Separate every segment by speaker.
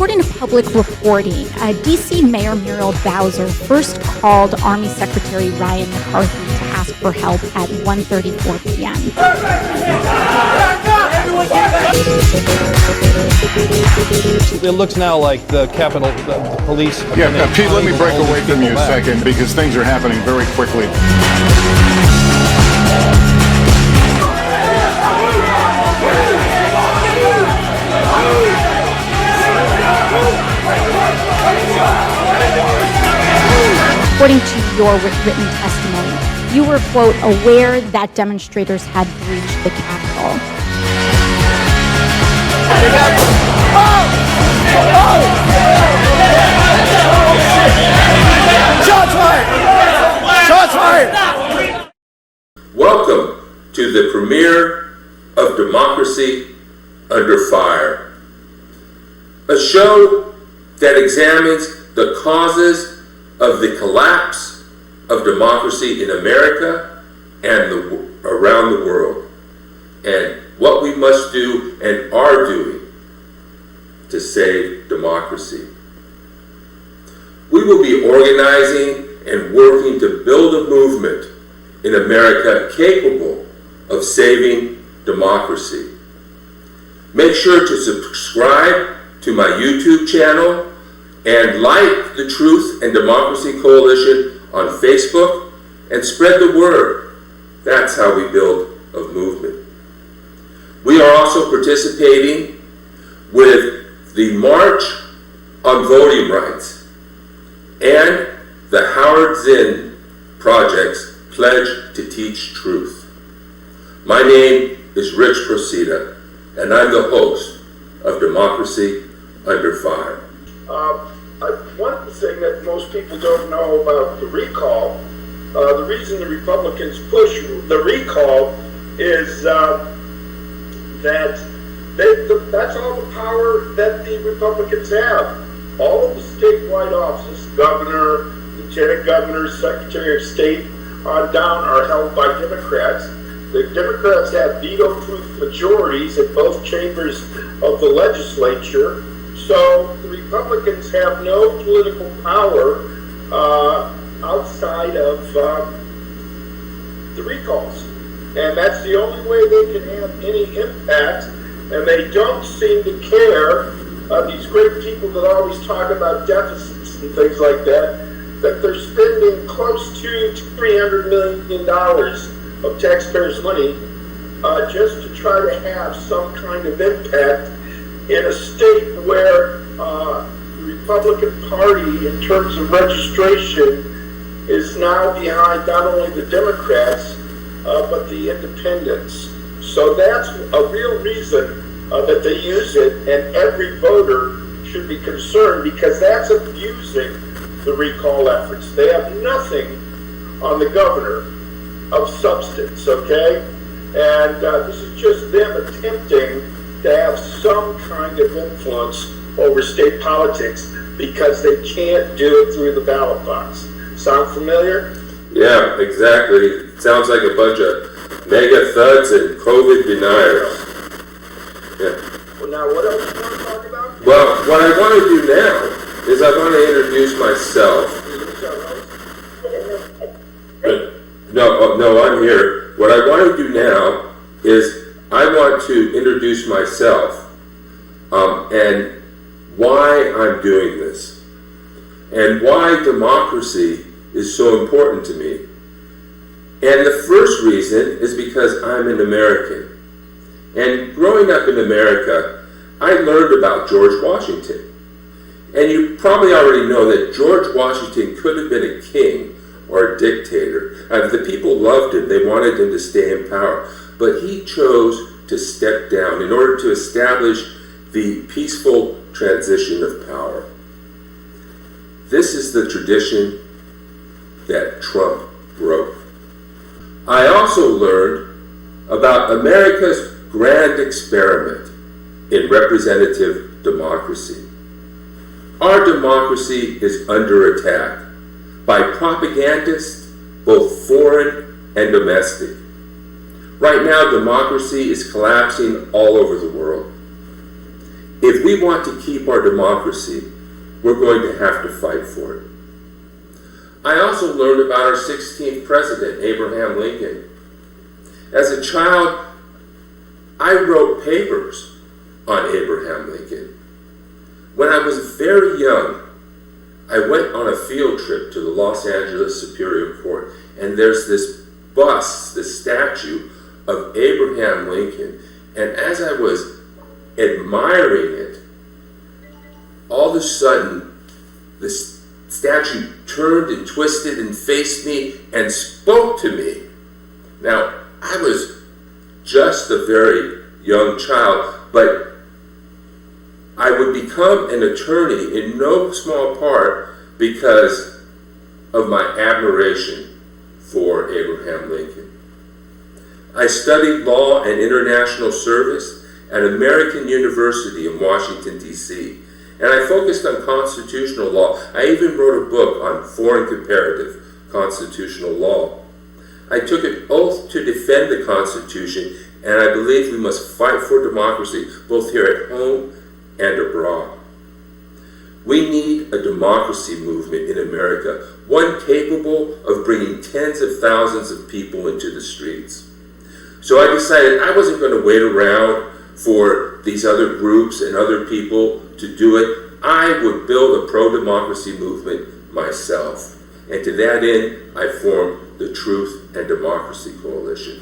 Speaker 1: according to public reporting, D.C. Mayor Muriel Bowser first called Army Secretary Ryan McCarthy to ask for help at 1:34 p.m.
Speaker 2: It looks now like the Capitol the police...
Speaker 3: Yeah, Pete, let me break away from you a second because things are happening very quickly.
Speaker 1: According to your written testimony, you were, quote, aware that demonstrators had breached the Capitol.
Speaker 4: Shots fired! Shots fired!
Speaker 5: Welcome to the premiere of Democracy Under Fire, a show that examines the causes of the collapse of democracy in America and around the world, and what we must do and are doing to save democracy. We will be organizing and working to build a movement in America capable of saving democracy. Make sure to subscribe to my YouTube channel and like the Truth and Democracy Coalition on Facebook and spread the word. That's how we build a movement. We are also participating with the March on Voting Rights and the Howard Zinn Project's Pledge to Teach Truth. My name is Rich Procida, and I'm the host of Democracy Under Fire.
Speaker 6: One thing that most people don't know about the recall, the reason the Republicans push the recall is that that's all the power that the Republicans have. All of the statewide offices, governor, lieutenant governor, secretary of state, on down, are held by Democrats. The Democrats have veto-proof majorities in both chambers of the legislature. So the Republicans have no political power outside of the recalls. And that's the only way they can have any impact. And they don't seem to care, these great people that always talk about deficits and things like that they're spending close to $300 million of taxpayers' money just to try to have some kind of impact in a state where the Republican Party, in terms of registration, is now behind not only the Democrats, but the independents. So that's a real reason that they use it, and every voter should be concerned because that's abusing the recall efforts. They have nothing on the governor of substance, okay? And this is just them attempting to have some kind of influence over state politics because they can't do it through the ballot box. Sound familiar?
Speaker 5: Yeah, exactly. Sounds like a bunch of mega thugs and COVID deniers. Yeah.
Speaker 6: Well, now what else do you want to talk about?
Speaker 5: Well, what I want to do now is I want to introduce myself. No, I'm here. What I want to do now is I want to introduce myself and why I'm doing this and why democracy is so important to me. And the first reason is because I'm an American. And growing up in America, I learned about George Washington. And you probably already know that George Washington could have been a king or a dictator. The people loved him. They wanted him to stay in power. But he chose to step down in order to establish the peaceful transition of power. This is the tradition that Trump broke. I also learned about America's grand experiment in representative democracy. Our democracy is under attack by propagandists, both foreign and domestic. Right now, democracy is collapsing all over the world. If we want to keep our democracy, we're going to have to fight for it. I also learned about our 16th president, Abraham Lincoln. As a child, I wrote papers on Abraham Lincoln. When I was very young, I went on a field trip to the Los Angeles Superior Court, and there's this bust, this statue of Abraham Lincoln. And as I was admiring it, all of a sudden, this statue turned and twisted and faced me and spoke to me. Now, I was just a very young child, but I would become an attorney in no small part because of my admiration for Abraham Lincoln. I studied law and international service at American University in Washington, D.C., and I focused on constitutional law. I even wrote a book on foreign comparative constitutional law. I took an oath to defend the Constitution, and I believe we must fight for democracy both here at home and abroad. We need a democracy movement in America, one capable of bringing tens of thousands of people into the streets. So I decided I wasn't going to wait around for these other groups and other people to do it. I would build a pro-democracy movement myself. And to that end, I formed the Truth and Democracy Coalition.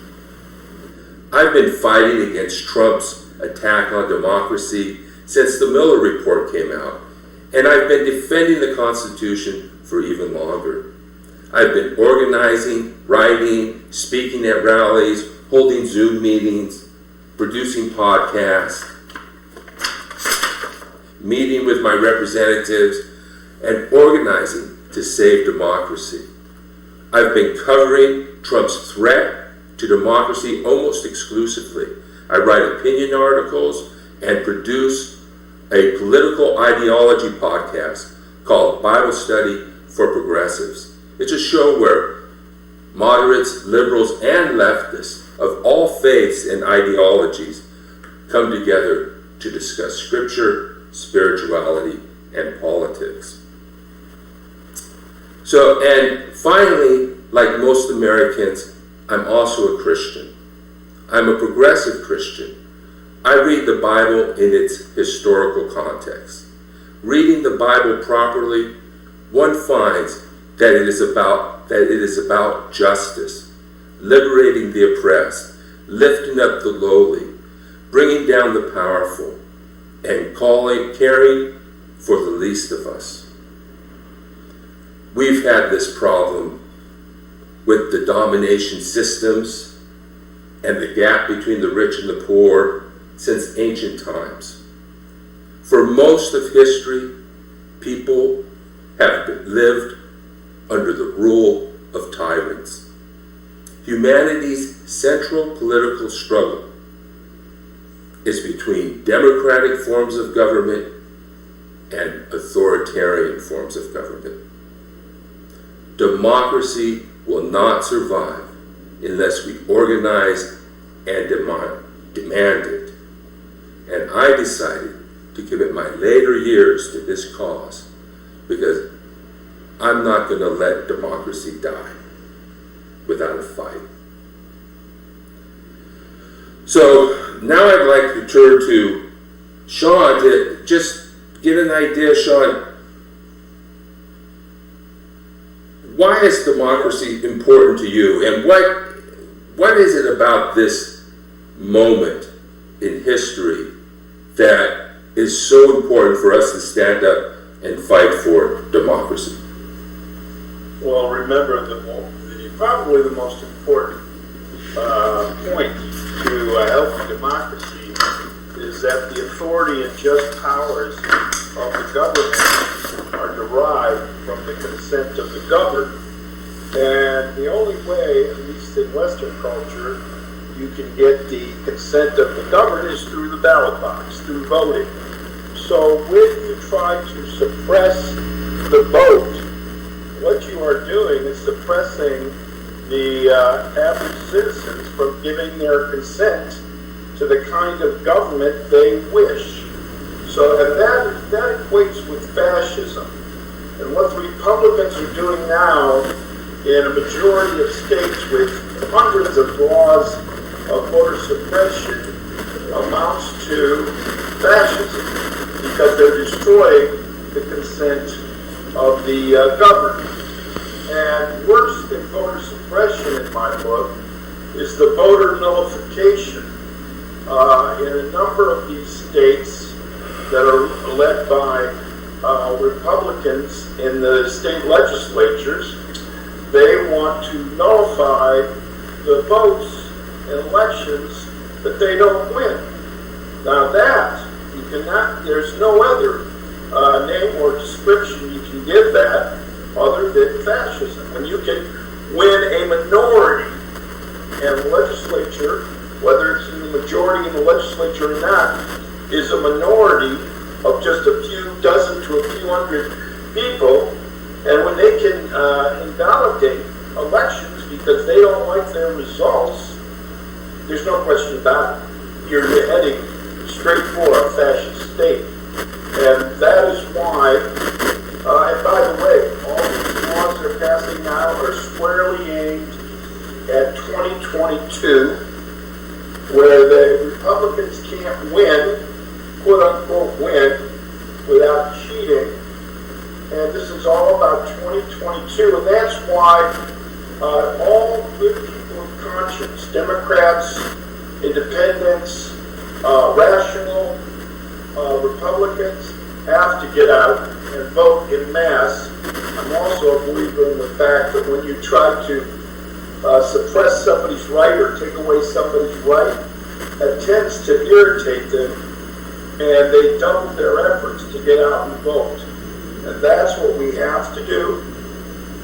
Speaker 5: I've been fighting against Trump's attack on democracy since the Miller Report came out, and I've been defending the Constitution for even longer. I've been organizing, writing, speaking at rallies, holding Zoom meetings, producing podcasts, meeting with my representatives, and organizing to save democracy. I've been covering Trump's threat to democracy almost exclusively. I write opinion articles and produce a political ideology podcast called Bible Study for Progressives. It's a show where moderates, liberals, and leftists of all faiths and ideologies come together to discuss scripture, spirituality, and politics. So, and finally, like most Americans, I'm also a Christian. I'm a progressive Christian. I read the Bible in its historical context. Reading the Bible properly, one finds that it is about justice, liberating the oppressed, lifting up the lowly, bringing down the powerful, and caring for the least of us. We've had this problem with the domination systems and the gap between the rich and the poor since ancient times. For most of history, people have lived under the rule of tyrants. Humanity's central political struggle is between democratic forms of government and authoritarian forms of government. Democracy will not survive unless we organize and demand it. And I decided to commit my later years to this cause because I'm not going to let democracy die without a fight. So now I'd like to turn to Sean to just get an idea, Sean. Why is democracy important to you, and what is it about this moment in history that is so important for us to stand up and fight for democracy?
Speaker 6: Well, remember, probably the most important point to healthy democracy is that the authority and just powers of the government are derived from the consent of the governed. And the only way, at least in Western culture, you can get the consent of the governed is through the ballot box, through voting. So when you try to suppress the vote, what you are doing is suppressing the average citizens from giving their consent to the kind of government they wish. So, and that equates with fascism. And what the Republicans are doing now in a majority of states with hundreds of laws of voter suppression amounts to fascism, because they're destroying the consent of the governed. And worse than voter suppression, in my book, is the voter nullification. In a number of these states that are led by Republicans in the state legislatures, they want to nullify the votes in elections that they don't win. Now that, you cannot, there's no other name or description you can give that other than fascism. When you can win a minority and the legislature, whether it's in the majority in the legislature or not, is a minority of just a few dozen to a few hundred people, and when they can invalidate elections because they don't like their results, there's no question about it. You're heading straight for a fascist state. And that is why, and by the way, all these laws they're passing now are squarely aimed at 2022, where the Republicans can't win, quote unquote win, without cheating. And this is all about 2022, and that's why all good people of conscience, Democrats, independents, rational Republicans, have to get out and vote en masse. I'm also a believer in the fact that when you try to suppress somebody's right or take away somebody's right, that tends to irritate them, and they double their efforts to get out and vote. And that's what we have to do.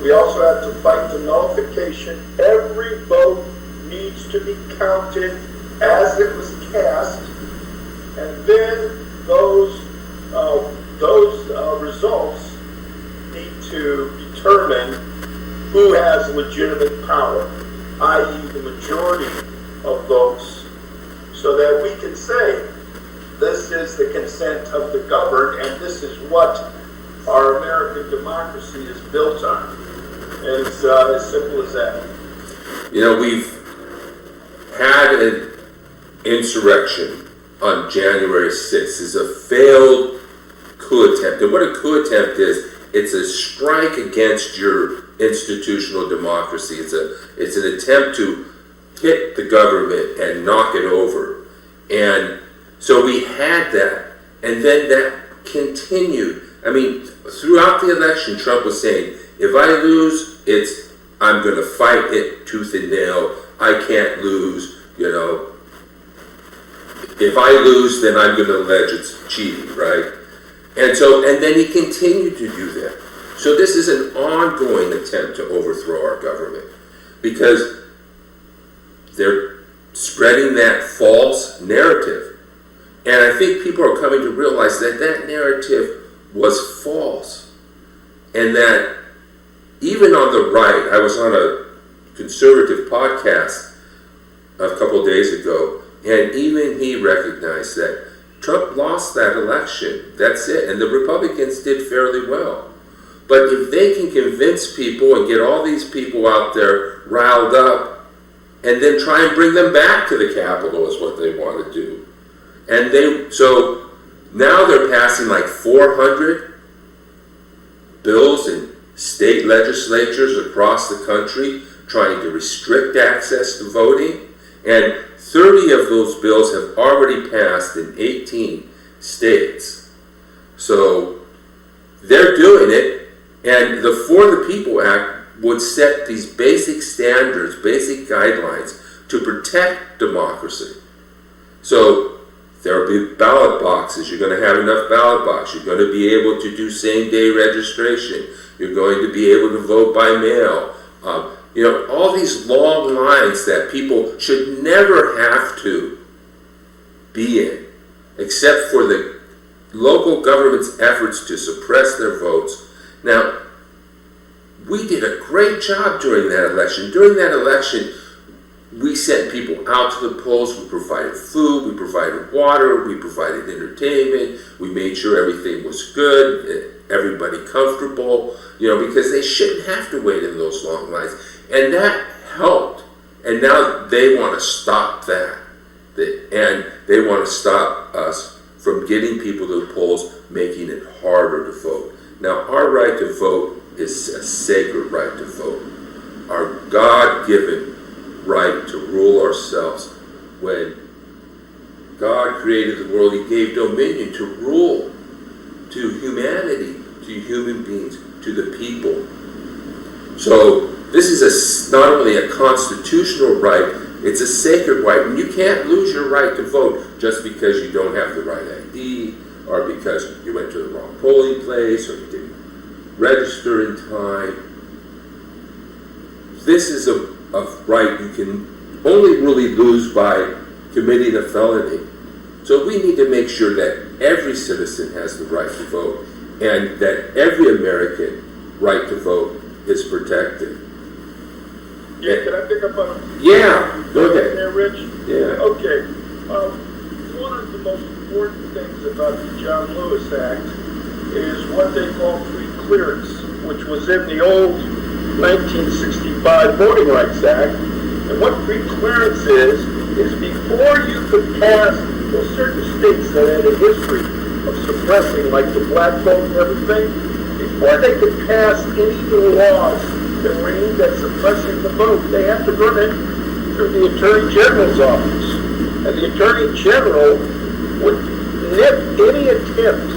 Speaker 6: We also have to fight the nullification. Every vote needs to be counted as it was cast, and then those results need to determine who has legitimate power, i.e. the majority of votes, so that we can say this is the consent of the governed, and this is what our American democracy is built on. And it's as simple as that.
Speaker 5: You know, we've had an insurrection on January 6th. It's a failed coup attempt. And what a coup attempt is, it's a strike against your institutional democracy. It's an attempt to hit the government and knock it over. And so we had that, and then that continued. I mean, throughout the election, Trump was saying, if I lose, I'm going to fight it tooth and nail. I can't lose, you know. If I lose, then I'm going to allege it's cheating, right? And then he continued to do that. So this is an ongoing attempt to overthrow our government, because they're spreading that false narrative. And I think people are coming to realize that that narrative was false. And that even on the right, I was on a conservative podcast a couple days ago, and even he recognized that Trump lost that election. That's it. And the Republicans did fairly well. But if they can convince people and get all these people out there riled up, and then try and bring them back to the Capitol is what they want to do. And so now they're passing like 400 bills in state legislatures across the country trying to restrict access to voting. And 30 of those bills have already passed in 18 states. So they're doing it. And the For the People Act would set these basic standards, basic guidelines to protect democracy. So there'll be ballot boxes. You're going to have enough ballot boxes. You're going to be able to do same-day registration. You're going to be able to vote by mail. You know, all these long lines that people should never have to be in, except for the local government's efforts to suppress their votes. Now, we did a great job during that election. During that election, We sent people out to the polls. We provided food, we provided water, we provided entertainment. We made sure everything was good, everybody comfortable, because they shouldn't have to wait in those long lines. And that helped. And now they want to stop that. And they want to stop us from getting people to the polls, making it harder to vote. Now, our right to vote is a sacred right to vote. Our God-given right to rule ourselves. When God created the world, He gave dominion to rule to humanity, to human beings, to the people. So this is not only a constitutional right, it's a sacred right. And you can't lose your right to vote just because you don't have the right ID, or because you went to the wrong polling place, or you didn't register in time. This is a right you can only really lose by committing a felony. So we need to make sure that every citizen has the right to vote, and that every American right to vote is protected.
Speaker 6: Yeah, can I pick up on
Speaker 5: Yeah, go ahead.
Speaker 6: there, Rich?
Speaker 5: Yeah.
Speaker 6: Okay. One of the most important things about the John Lewis Act is what they call free clearance, which was in the old 1965 Voting Rights Act. And what free clearance is before you could pass, certain states that had a history of suppressing, like the black vote and everything, before they could pass any new laws that were aimed at suppressing the vote, they had to run it through the Attorney General's office. And the Attorney General would nip any attempt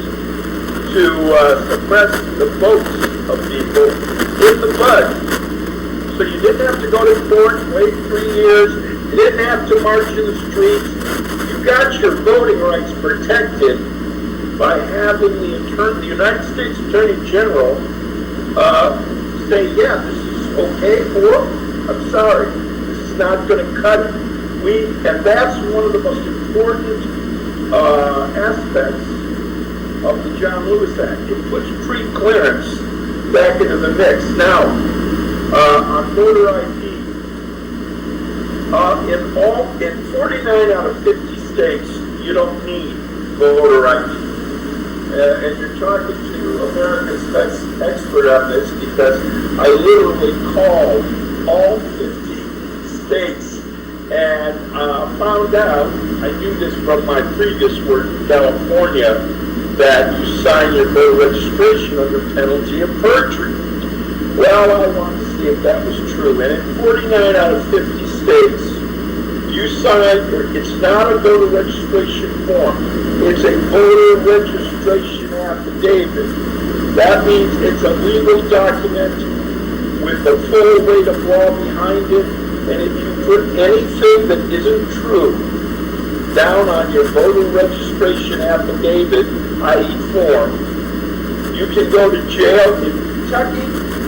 Speaker 6: to suppress the votes of people in the bud. So you didn't have to go to court and wait 3 years. You didn't have to march in the streets. You got your voting rights protected by having the United States Attorney General say, yeah, this is okay for, I'm sorry, this is not going to cut it. And that's one of the most important aspects of the John Lewis Act. It puts pre-clearance back into the mix. Now, on voter ID, in 49 out of 50 states, you don't need voter ID. And you're talking to America's expert on this, because I literally called all 50 states and found out, I knew this from my previous work in California, that you sign your voter registration under penalty of perjury. Well, I wanted to see if that was true. And in 49 out of 50 states, you sign, it's not a voter registration form. It's a voter registration affidavit. That means it's a legal document with the full weight of law behind it. And if you put anything that isn't true down on your voter registration affidavit, i.e. form, you can go to jail in Kentucky.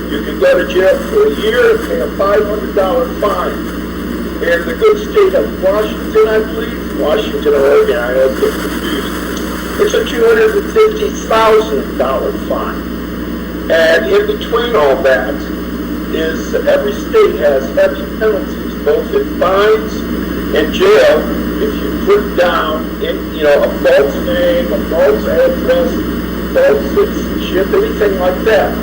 Speaker 6: You can go to jail for a year and pay a $500 fine. In the good state of Washington, I believe, Washington or Oregon, I always get confused, it's a $250,000 fine. And in between all that is every state has heavy penalties, both in fines and jail, if you put down a false name, a false address, false citizenship, anything like that.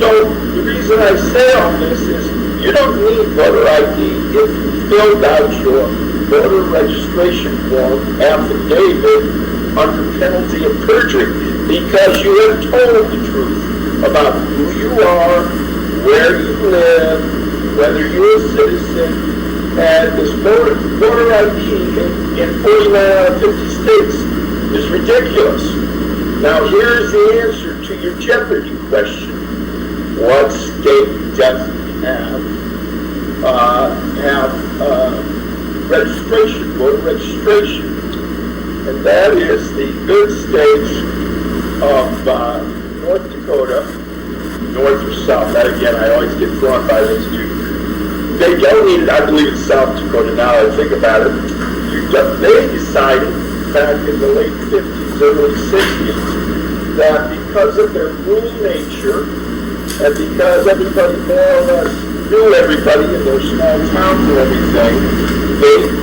Speaker 6: So the reason I say all this is you don't need voter ID if you filled out your voter registration form affidavit under penalty of perjury, because you have told the truth about who you are, where you live, whether you're a citizen. And this voter ID in 49 out of 50 states is ridiculous. Now here's the answer to your Jeopardy question. What state doesn't have registration, voter registration? And that is the good states of North Dakota, north or south. That again, I always get drawn by this too. They don't need it. I believe it's South Dakota now I think about it. They decided back in the late 50s, early 60s, that because of their rural nature and because everybody more or less knew everybody in their small towns and everything,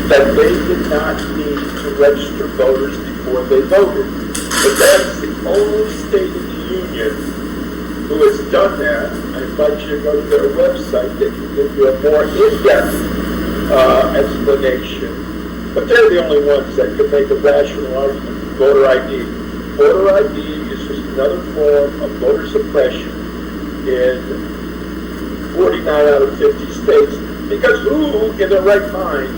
Speaker 6: that they did not need to register voters before they voted. But that's the only state in the Union who has done that. I invite you to go to their website. They can give you a more in-depth explanation. But they're the only ones that can make a rational argument for voter ID. Voter ID is just another form of voter suppression in 49 out of 50 states. Because who in their right mind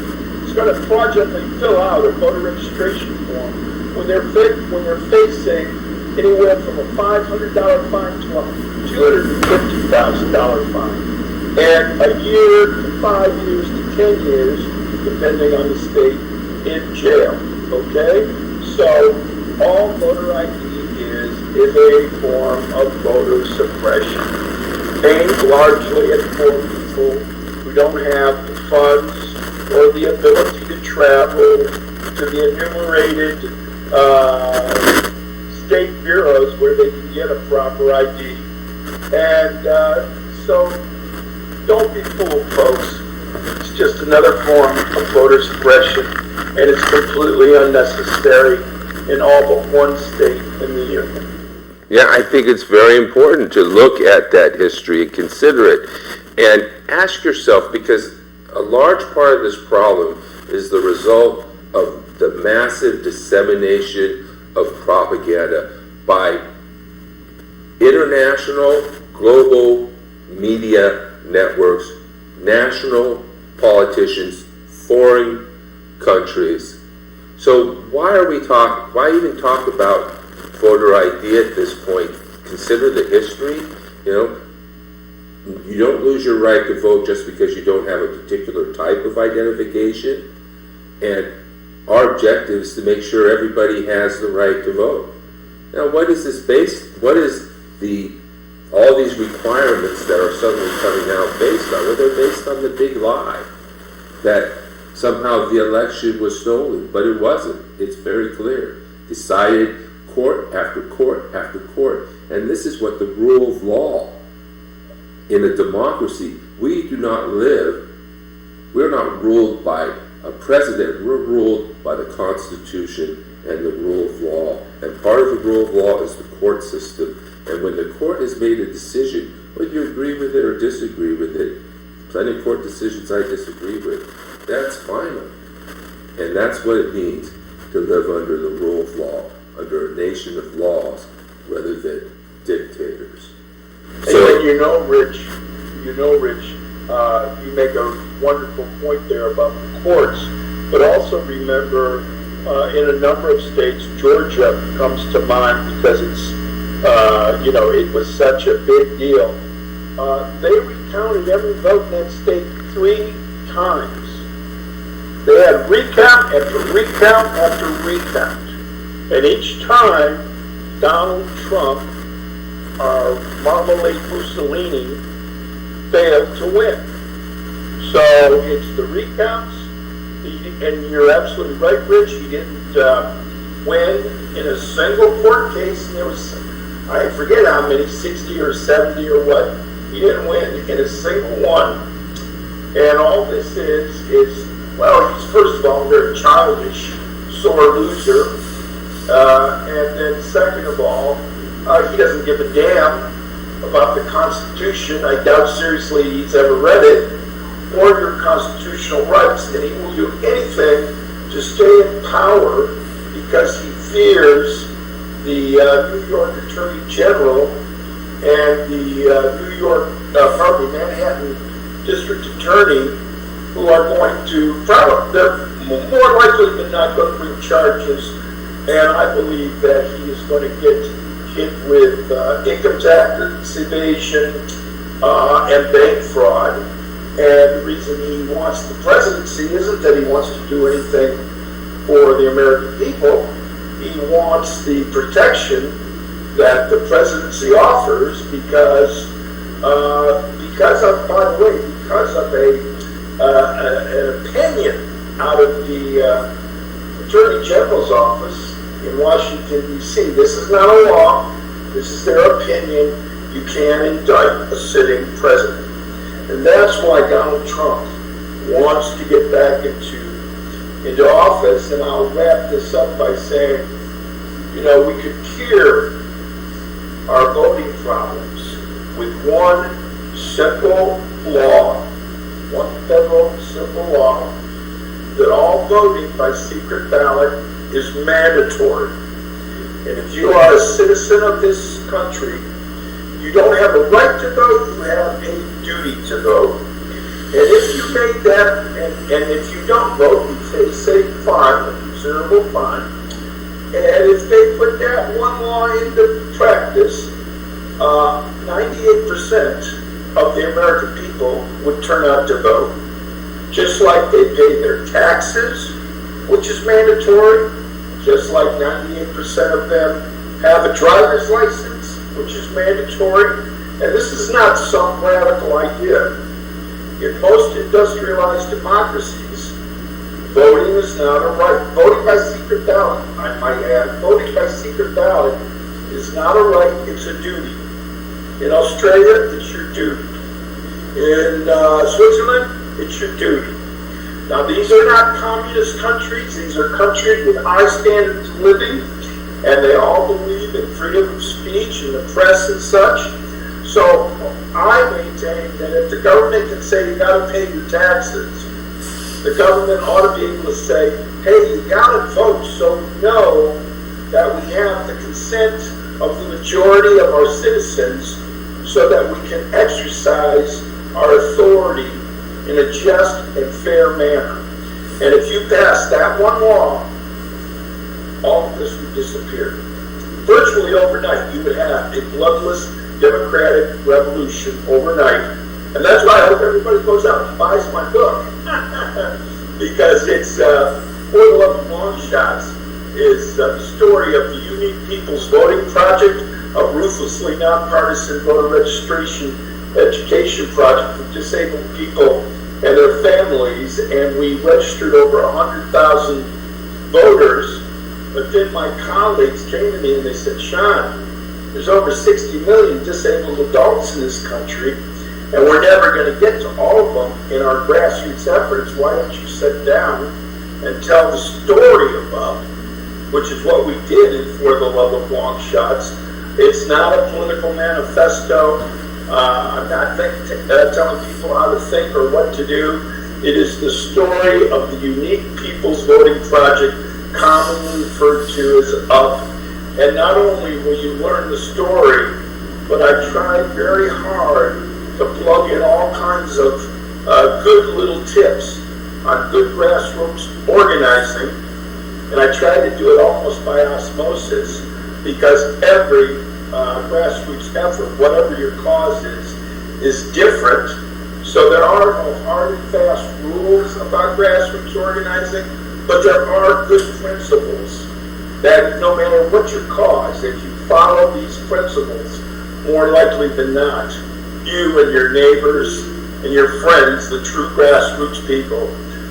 Speaker 6: is going to fraudulently fill out a voter registration form when they're facing anywhere from a $500 fine to a $250,000 fine, and a year to 5 years to 10 years, depending on the state, in jail. Okay, so all voter ID is a form of voter suppression, aimed largely at poor people who don't have the funds or the ability to travel to the enumerated state bureaus where they can get a proper ID. And so don't be fooled, folks. It's just another form of voter suppression, and it's completely unnecessary in all but one state in the Union.
Speaker 5: Yeah, I think it's very important to look at that history and consider it and ask yourself, because a large part of this problem is the result of the massive dissemination of propaganda by international, global media networks, national politicians, foreign countries. So why even talk about voter ID at this point? Consider the history. You don't lose your right to vote just because you don't have a particular type of identification. And our objective is to make sure everybody has the right to vote. Now, what is this based? What is all these requirements that are suddenly coming out based on? Well, they're based on the big lie that somehow the election was stolen, but it wasn't. It's very clear. Decided court after court after court. And this is what the rule of law in a democracy. We're not ruled by a president. We're ruled by the Constitution and the rule of law. And part of the rule of law is the court system. And when the court has made a decision, whether you agree with it or disagree with it, plenty of court decisions I disagree with, that's final. And that's what it means to live under the rule of law, under a nation of laws, rather than dictators.
Speaker 6: So, and you know, Rich, you make a wonderful point there about the courts, but also remember, in a number of states, Georgia comes to mind because it's, it was such a big deal. They recounted every vote in that state 3 times. They had recount after recount after recount. And each time, Donald Trump, or Marmalade Mussolini, failed to win. So it's the recounts, and you're absolutely right, Rich. He didn't win in a single court case, and there was, I forget how many, 60 or 70 or what. He didn't win in a single one. And all this is, well, he's first of all a very childish, sore loser. And then second of all, he doesn't give a damn about the Constitution. I doubt seriously he's ever read it, or your constitutional rights, and he will do anything to stay in power because he fears the New York Attorney General and the Manhattan District Attorney, who are going to, they're more likely than not going to bring charges, and I believe that he is going to get hit with income tax evasion and bank fraud. And the reason he wants the presidency isn't that he wants to do anything for the American people. He wants the protection that the presidency offers because of, by the way, because of an opinion out of the Attorney General's office in Washington, D.C. This is not a law. This is their opinion. You can't indict a sitting president. And that's why Donald Trump wants to get back into office. And I'll wrap this up by saying, you know, we could cure our voting problems with one simple law, one federal simple law, that all voting by secret ballot is mandatory. And if you are a citizen of this country, you don't have a right to vote, you have a duty to vote. And if you made that, and if you don't vote, you face a fine, a considerable fine. And if they put that one law into practice, 98% of the American people would turn out to vote. Just like they pay their taxes, which is mandatory, just like 98% of them have a driver's license, which is mandatory. And this is not some radical idea. In most industrialized democracies, voting is not a right. Voting by secret ballot, I might add, voting by secret ballot is not a right, it's a duty. In Australia, it's your duty. In Switzerland, it's your duty. Now, these are not communist countries. These are countries with high standards of living, and they all believe in freedom of speech and the press and such. So I maintain that if the government can say you got to pay your taxes, the government ought to be able to say, hey, you got to vote so we know that we have the consent of the majority of our citizens so that we can exercise our authority in a just and fair manner. And if you pass that one law, all of this would disappear. Virtually overnight, you would have a bloodless democratic revolution overnight. And that's why I hope everybody goes out and buys my book. Because it's, For the Love of Long Shots, is the story of the Unique People's Voting Project, a ruthlessly nonpartisan voter registration education project for disabled people and their families, and we registered over 100,000 voters. But then my colleagues came to me and they said, Sean, there's over 60 million disabled adults in this country, and we're never going to get to all of them in our grassroots efforts. Why don't you sit down and tell the story about, which is what we did in For the Love of Long Shots. It's not a political manifesto. I'm not telling people how to think or what to do. It is the story of the Unique People's Voting Project, commonly referred to as UP. And not only will you learn the story, but I tried very hard to plug in all kinds of good little tips on good grassroots organizing. And I tried to do it almost by osmosis, because every grassroots effort, whatever your cause is different. So there are no hard and fast rules about grassroots organizing, but there are good principles that no matter what your cause, if you follow these principles, more likely than not, you and your neighbors and your friends, the true grassroots people,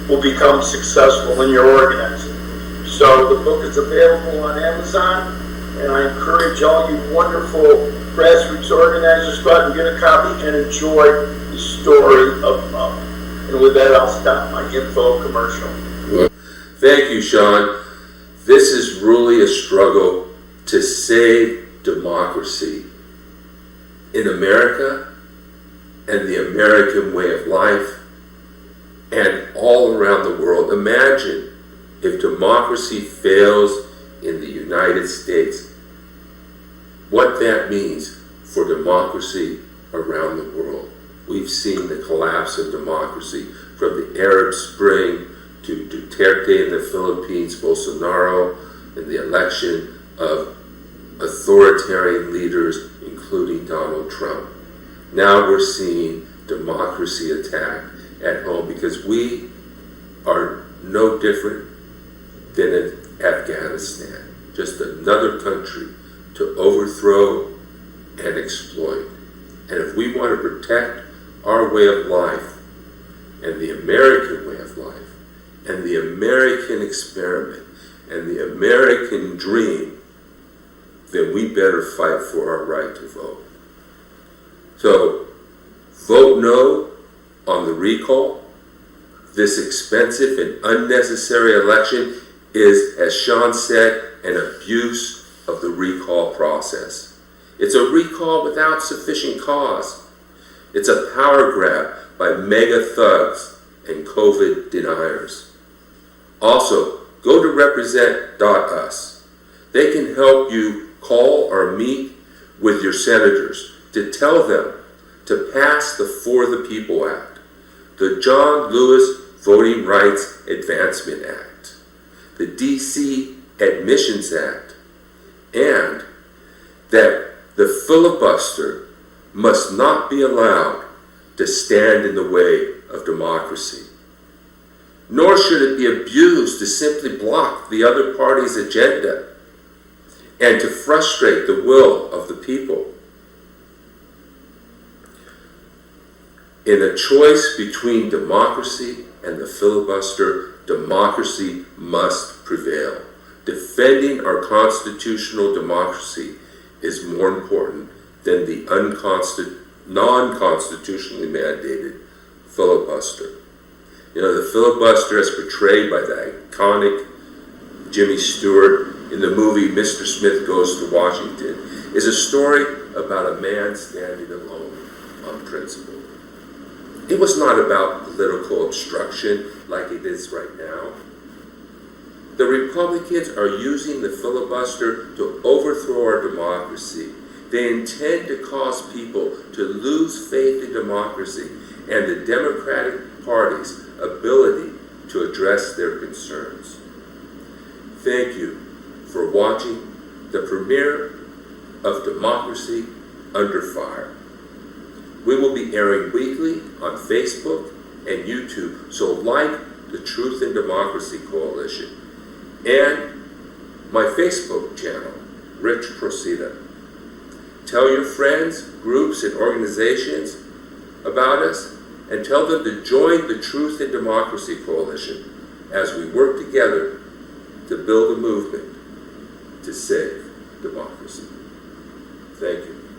Speaker 6: will become successful in your organizing. So the book is available on Amazon, and I encourage all you wonderful grassroots organizers to go out and get a copy and enjoy the story of UP. And with that, I'll stop my info commercial.
Speaker 5: Thank you, Sean. This is really a struggle to save democracy in America and the American way of life and all around the world. Imagine if democracy fails in the United States, what that means for democracy around the world. We've seen the collapse of democracy from the Arab Spring to Duterte in the Philippines, Bolsonaro, and the election of authoritarian leaders, including Donald Trump. Now we're seeing democracy attacked at home because we are no different than in Afghanistan, just another country to overthrow and exploit. And if we want to protect our way of life and the American way of life and the American experiment and the American dream, then we better fight for our right to vote. So vote no on the recall. This expensive and unnecessary election is, as Sean said, an abuse of the recall process. It's a recall without sufficient cause. It's a power grab by mega thugs and COVID deniers. Also, go to represent.us. They can help you call or meet with your senators to tell them to pass the For the People Act, the John Lewis Voting Rights Advancement Act, the DC Admissions Act, and that the filibuster must not be allowed to stand in the way of democracy. Nor should it be abused to simply block the other party's agenda and to frustrate the will of the people. In a choice between democracy and the filibuster, democracy must prevail. Defending our constitutional democracy is more important than the non-constitutionally mandated filibuster. You know, the filibuster as portrayed by the iconic Jimmy Stewart in the movie Mr. Smith Goes to Washington is a story about a man standing alone on principle. It was not about political obstruction like it is right now. The Republicans are using the filibuster to overthrow our democracy. They intend to cause people to lose faith in democracy and the Democratic Party's ability to address their concerns. Thank you for watching the premiere of Democracy Under Fire. We will be airing weekly on Facebook and YouTube, so like the Truth and Democracy Coalition and my Facebook channel, Rich Procida. Tell your friends, groups, and organizations about us, and tell them to join the Truth and Democracy Coalition as we work together to build a movement to save democracy. Thank you.